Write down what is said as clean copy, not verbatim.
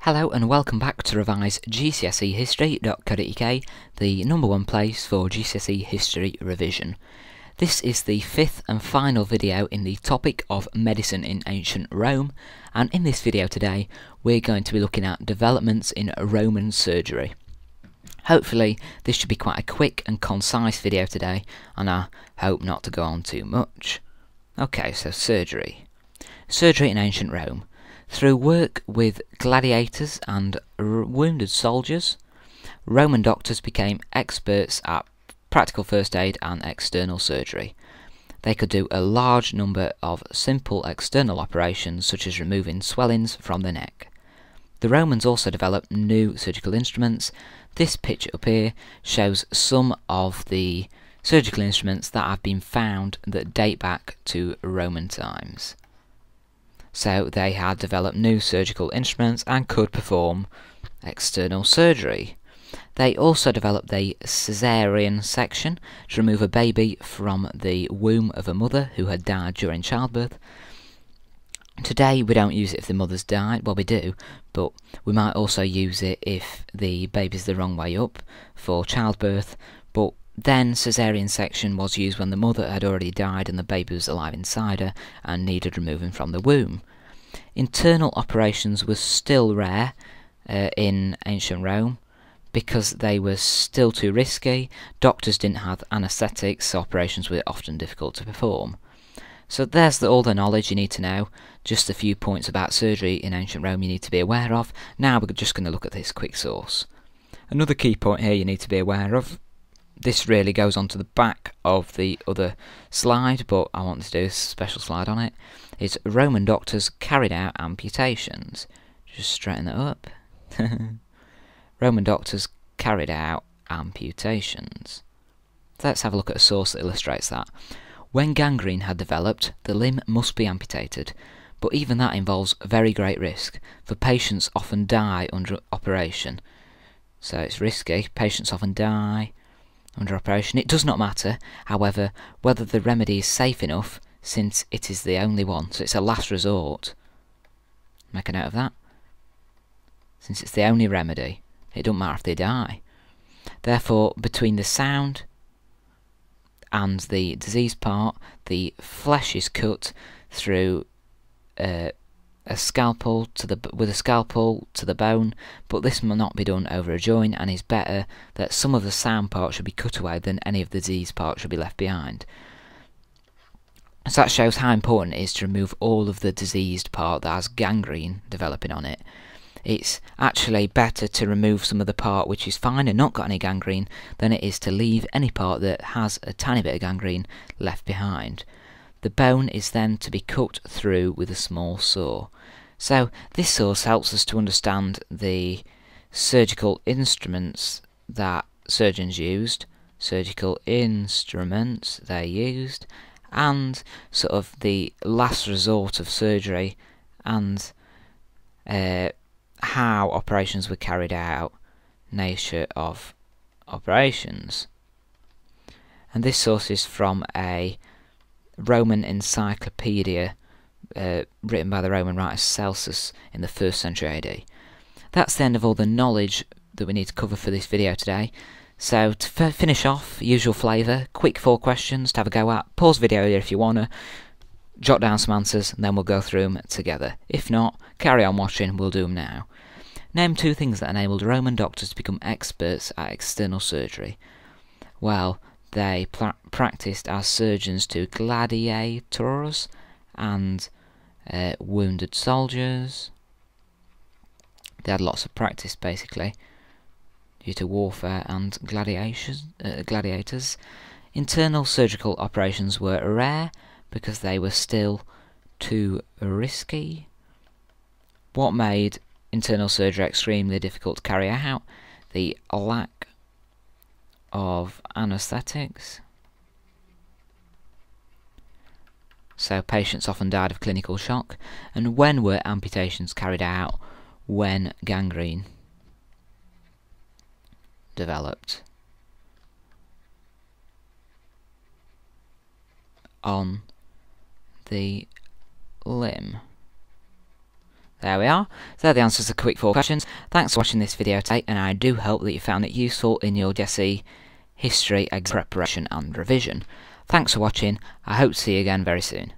Hello and welcome back to revise GCSE history.co.uk, the #1 place for GCSE history revision. This is the fifth and final video in the topic of medicine in ancient Rome, and in this video today we're going to be looking at developments in Roman surgery. Hopefully this should be quite a quick and concise video today, and I hope not to go on too much. Okay, so surgery. Surgery in ancient Rome. Through work with gladiators and wounded soldiers, Roman doctors became experts at practical first aid and external surgery. They could do a large number of simple external operations such as removing swellings from the neck. The Romans also developed new surgical instruments. This picture up here shows some of the surgical instruments that have been found that date back to Roman times. So they had developed new surgical instruments and could perform external surgery. They also developed the caesarean section to remove a baby from the womb of a mother who had died during childbirth. Today we don't use it if the mother's died, well we do, but we might also use it if the baby's the wrong way up for childbirth, but then caesarean section was used when the mother had already died and the baby was alive inside her and needed removing from the womb. Internal operations were still rare in ancient Rome because they were still too risky. Doctors didn't have anaesthetics, so operations were often difficult to perform. So there's all the knowledge you need to know. Just a few points about surgery in ancient Rome you need to be aware of. Now we're just going to look at this quick source. Another key point here you need to be aware of. This really goes on to the back of the other slide, but I want to do a special slide on it. It's Roman doctors carried out amputations. Just straighten that up. Roman doctors carried out amputations. Let's have a look at a source that illustrates that. When gangrene had developed, the limb must be amputated, but even that involves very great risk, for patients often die under operation. So it's risky, patients often die under operation. It does not matter, however, whether the remedy is safe enough, since it is the only one, so it's a last resort. Make a note of that. Since it's the only remedy, it doesn't matter if they die. Therefore, between the sound and the disease part, the flesh is cut through with a scalpel to the bone, but this will not be done over a joint, and is better that some of the sound part should be cut away than any of the disease part should be left behind. So that shows how important it is to remove all of the diseased part that has gangrene developing on it. It's actually better to remove some of the part which is fine and not got any gangrene than it is to leave any part that has a tiny bit of gangrene left behind. The bone is then to be cut through with a small saw. So this source helps us to understand the surgical instruments that surgeons used, and sort of the last resort of surgery, and how operations were carried out, nature of operations. And this source is from a Roman encyclopedia written by the Roman writer Celsus in the 1st century AD. That's the end of all the knowledge that we need to cover for this video today. So to finish off, usual flavour, quick 4 questions to have a go at. Pause video here if you want to, jot down some answers, and then we'll go through them together. If not, carry on watching, we'll do them now. Name 2 things that enabled Roman doctors to become experts at external surgery. Well, they practiced as surgeons to gladiators and wounded soldiers. They had lots of practice basically due to warfare and gladiators. Internal surgical operations were rare because they were still too risky. What made internal surgery extremely difficult to carry out? The lack of anaesthetics. So patients often died of clinical shock. And when were amputations carried out? When gangrene developed on the limb. There we are. There are the answers to the quick 4 questions. Thanks for watching this video today, and I do hope that you found it useful in your GCSE history exam preparation and revision. Thanks for watching. I hope to see you again very soon.